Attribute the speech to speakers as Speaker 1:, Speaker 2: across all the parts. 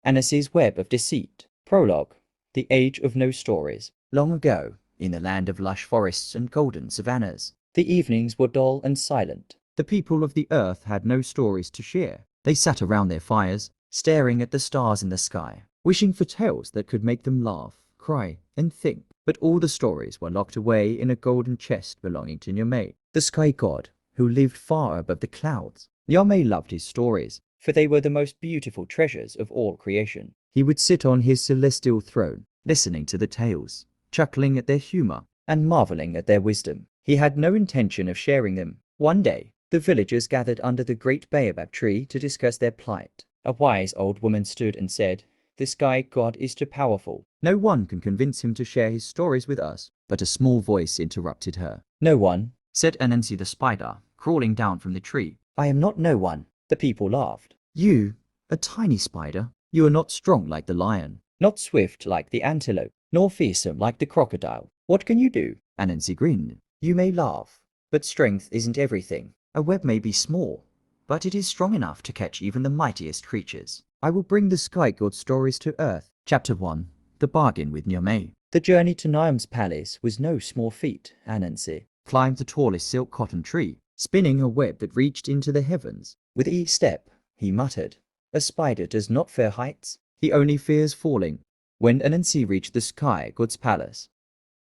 Speaker 1: Anansi's Web of Deceit. Prologue. The Age of No Stories. Long ago, in the land of lush forests and golden savannas, the evenings were dull and silent. The people of the earth had no stories to share. They sat around their fires, staring at the stars in the sky, wishing for tales that could make them laugh, cry, and think. But all the stories were locked away in a golden chest belonging to Nyame, the sky god, who lived far above the clouds. Nyame loved his stories, for they were the most beautiful treasures of all creation. He would sit on his celestial throne, listening to the tales, chuckling at their humor, and marveling at their wisdom. He had no intention of sharing them. One day, the villagers gathered under the great baobab tree to discuss their plight. A wise old woman stood and said, "The sky god is too powerful. No one can convince him to share his stories with us." But a small voice interrupted her. "No one," said Anansi the spider, crawling down from the tree. "I am not no one." The people laughed. "You, a tiny spider? You are not strong like the lion, not swift like the antelope, nor fearsome like the crocodile. What can you do?" Anansi grinned. "You may laugh, but strength isn't everything. A web may be small, but it is strong enough to catch even the mightiest creatures. I will bring the sky god's stories to earth." Chapter 1. The Bargain with Nyame. The journey to Niam's palace was no small feat. Anansi climbed the tallest silk cotton tree, spinning a web that reached into the heavens. With each step, he muttered, "A spider does not fear heights, he only fears falling." When Anansi reached the sky god's palace,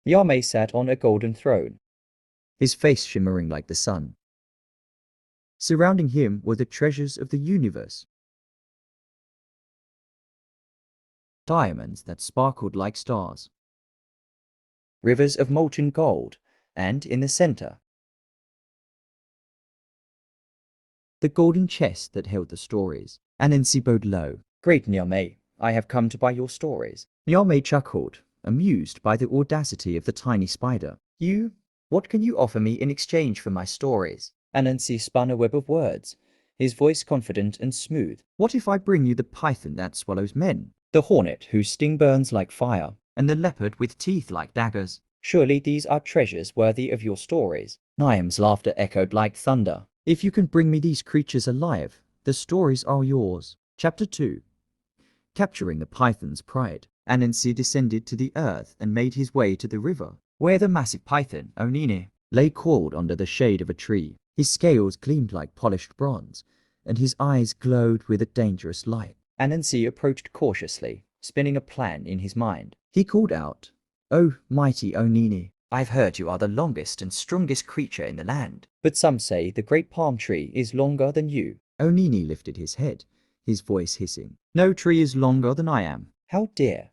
Speaker 1: Nyame sat on a golden throne, his face shimmering like the sun. Surrounding him were the treasures of the universe. Diamonds that sparkled like stars, rivers of molten gold, and in the center, the golden chest that held the stories. Anansi bowed low. "Great Nyame, I have come to buy your stories." Nyame chuckled, amused by the audacity of the tiny spider. "You? What can you offer me in exchange for my stories?" Anansi spun a web of words, his voice confident and smooth. "What if I bring you the python that swallows men, the hornet whose sting burns like fire, and the leopard with teeth like daggers? Surely these are treasures worthy of your stories." Niam's laughter echoed like thunder. "If you can bring me these creatures alive, the stories are yours." Chapter 2. Capturing the python's pride. Anansi descended to the earth and made his way to the river, where the massive python, Onine, lay coiled under the shade of a tree. His scales gleamed like polished bronze, and his eyes glowed with a dangerous light. Anansi approached cautiously, spinning a plan in his mind. He called out, "Oh, mighty Onine, I've heard you are the longest and strongest creature in the land, but some say the great palm tree is longer than you." Onine lifted his head, his voice hissing. "No tree is longer than I am." "How dare